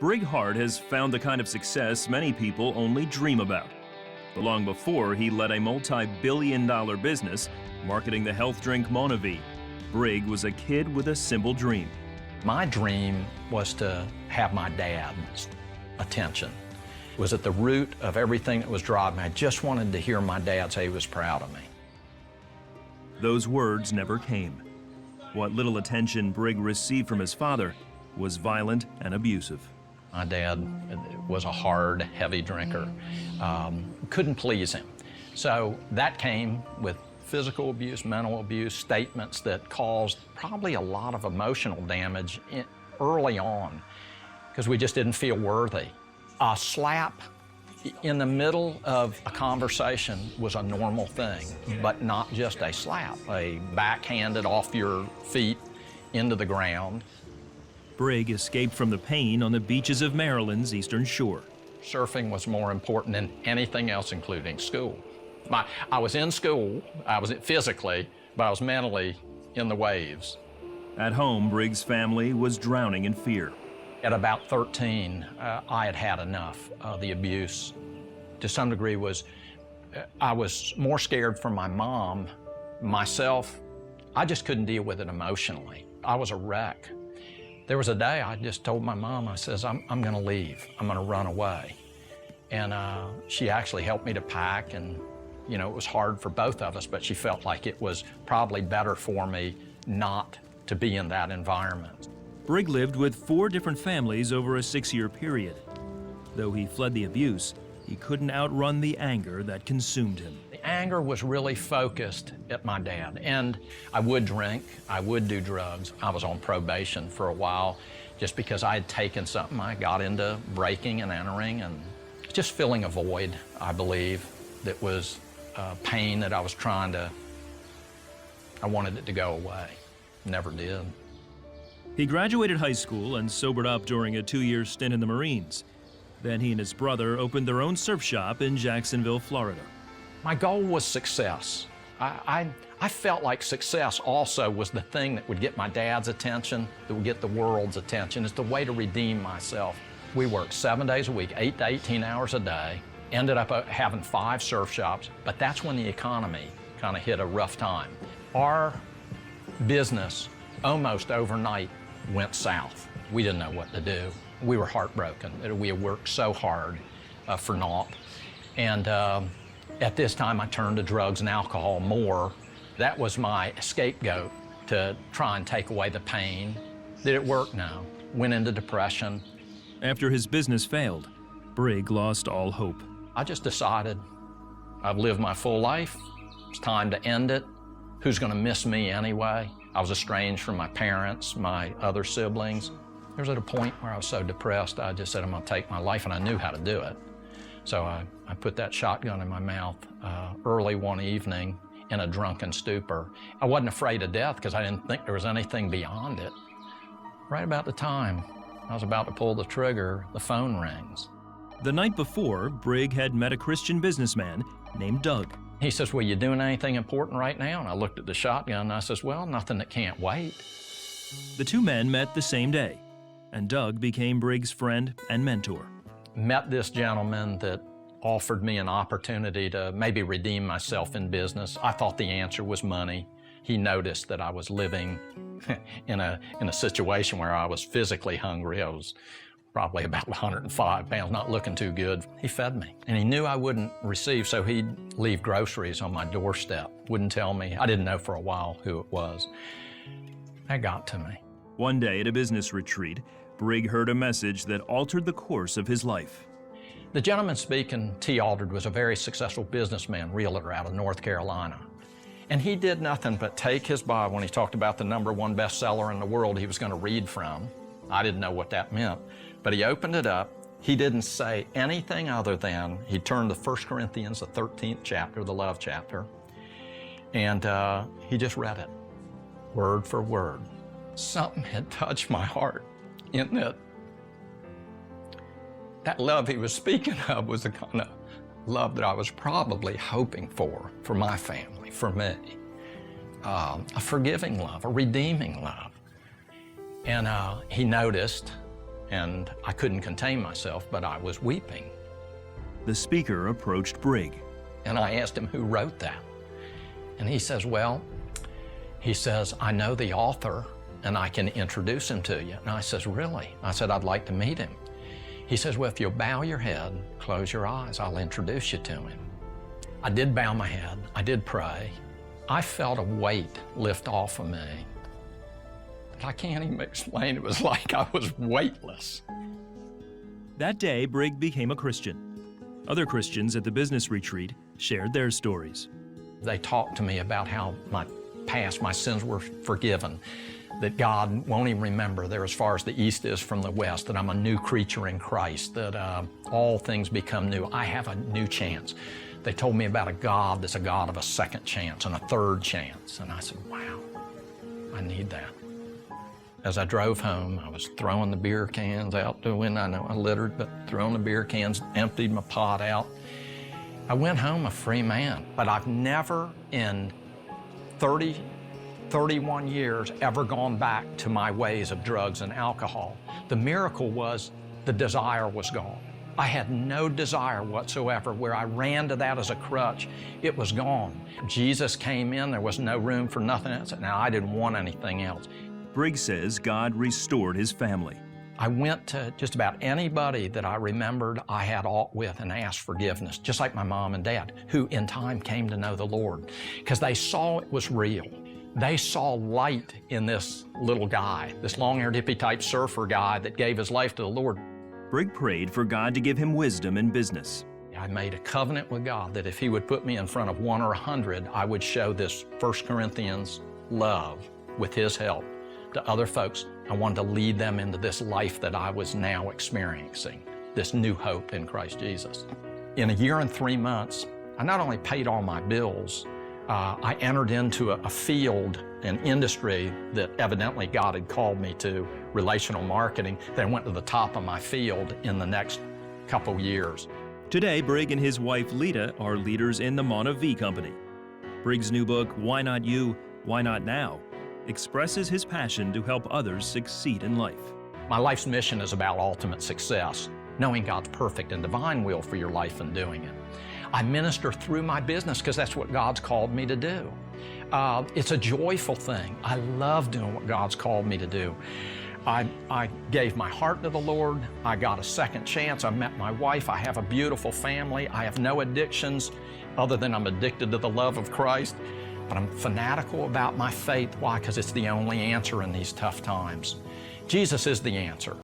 Brig Hart has found the kind of success many people only dream about. But long before he led a multi-billion-dollar business marketing the health drink Monavie, Brig was a kid with a simple dream. My dream was to have my dad's attention. It was at the root of everything that was driving me. I just wanted to hear my dad say he was proud of me. Those words never came. What little attention Brig received from his father was violent and abusive. My dad was a hard, heavy drinker. Couldn't please him. So that came with physical abuse, mental abuse, statements that caused probably a lot of emotional damage early on because we just didn't feel worthy. A slap in the middle of a conversation was a normal thing, but not just a slap, a backhanded off your feet into the ground. Brig escaped from the pain on the beaches of Maryland's Eastern Shore. Surfing was more important than anything else, including school. I was in school, I was physically, but I was mentally in the waves. At home, Brig's family was drowning in fear. At about 13, I had had enough. The abuse, to some degree, I was more scared for my mom. Myself, I just couldn't deal with it emotionally. I was a wreck. There was a day I just told my mom, I says, I'm gonna leave, I'm gonna run away. And she actually helped me to pack, and you know, it was hard for both of us, but she felt like it was probably better for me not to be in that environment. Brig lived with 4 different families over a 6-year period. Though he fled the abuse, he couldn't outrun the anger that consumed him. The anger was really focused at my dad, and I would drink, I would do drugs. I was on probation for a while just because I had taken something. I got into breaking and entering and just filling a void, I believe, that was pain that I wanted it to go away. Never did. He graduated high school and sobered up during a 2-year stint in the Marines. Then he and his brother opened their own surf shop in Jacksonville, Florida. My goal was success. I felt like success also was the thing that would get my dad's attention, that would get the world's attention. It's the way to redeem myself. We worked 7 days a week, 8 to 18 hours a day. Ended up having 5 surf shops, but that's when the economy kind of hit a rough time. Our business almost overnight went south. We didn't know what to do. We were heartbroken. We had worked so hard for naught. And at this time, I turned to drugs and alcohol more. That was my scapegoat to try and take away the pain. Did it work? No. Went into depression. After his business failed, Brig lost all hope. I just decided I've lived my full life. It's time to end it. Who's going to miss me anyway? I was estranged from my parents, my other siblings. There was at a point where I was so depressed, I just said, I'm going to take my life, and I knew how to do it. So I put that shotgun in my mouth early one evening in a drunken stupor. I wasn't afraid of death because I didn't think there was anything beyond it. Right about the time I was about to pull the trigger, the phone rings. The night before, Brig had met a Christian businessman named Doug. He says, well, you doing anything important right now? And I looked at the shotgun and I says, well, nothing that can't wait. The 2 men met the same day, and Doug became Brig's friend and mentor. Met this gentleman that offered me an opportunity to maybe redeem myself in business. I thought the answer was money. He noticed that I was living in a situation where I was physically hungry. I was probably about 105 pounds, not looking too good. He fed me, and he knew I wouldn't receive, so he'd leave groceries on my doorstep. Wouldn't tell me. I didn't know for a while who it was. That got to me. One day at a business retreat, Brig heard a message that altered the course of his life. The gentleman speaking, T. Aldred, was a very successful businessman, realtor out of North Carolina. And he did nothing but take his Bible when he talked about the #1 bestseller in the world he was going to read from. I didn't know what that meant. But he opened it up. He didn't say anything other than he turned to 1 Corinthians, the 13th chapter, the love chapter, and he just read it, word for word. Something had touched my heart in that love he was speaking of was the kind of love that I was probably hoping for my family, for me. A forgiving love, a redeeming love. And he noticed and I couldn't contain myself, but I was weeping. The speaker approached Brig. And I asked him who wrote that. And he says, well, I know the author and I can introduce him to you. And I says, really? I said, I'd like to meet him. He says, well, if you'll bow your head, close your eyes, I'll introduce you to him. I did bow my head, I did pray. I felt a weight lift off of me. But I can't even explain, it was like I was weightless. That day, Brig became a Christian. Other Christians at the business retreat shared their stories. They talked to me about how my past, my sins were forgiven, that God won't even remember they're as far as the east is from the west, that I'm a new creature in Christ, that all things become new. I have a new chance. They told me about a God that's a God of a second chance and a third chance. And I said, wow, I need that. As I drove home, I was throwing the beer cans out the window. I know I littered, but throwing the beer cans, emptied my pot out. I went home a free man, but I've never in 31 years ever gone back to my ways of drugs and alcohol. The miracle was the desire was gone. I had no desire whatsoever. Where I ran to that as a crutch, it was gone. Jesus came in, there was no room for nothing else. Now, I didn't want anything else. Brig says God restored his family. I went to just about anybody that I remembered I had aught with and asked forgiveness, just like my mom and dad, who in time came to know the Lord, because they saw it was real. They saw light in this little guy, this long-haired hippie-type surfer guy that gave his life to the Lord. Brig prayed for God to give him wisdom in business. I made a covenant with God that if he would put me in front of 1 or 100, I would show this 1 Corinthians love with his help to other folks. I wanted to lead them into this life that I was now experiencing, this new hope in Christ Jesus. In a year and 3 months, I not only paid all my bills, I entered into a field, an industry that evidently God had called me to, relational marketing, that I went to the top of my field in the next couple years. Today, Brig and his wife Lita are leaders in the Mana V Company. Brig's new book, Why Not You, Why Not Now, expresses his passion to help others succeed in life. My life's mission is about ultimate success, knowing God's perfect and divine will for your life and doing it. I minister through my business because that's what God's called me to do. It's a joyful thing. I love doing what God's called me to do. I gave my heart to the Lord. I got a second chance. I met my wife. I have a beautiful family. I have no addictions other than I'm addicted to the love of Christ. But I'm fanatical about my faith. Why? Because it's the only answer in these tough times. Jesus is the answer.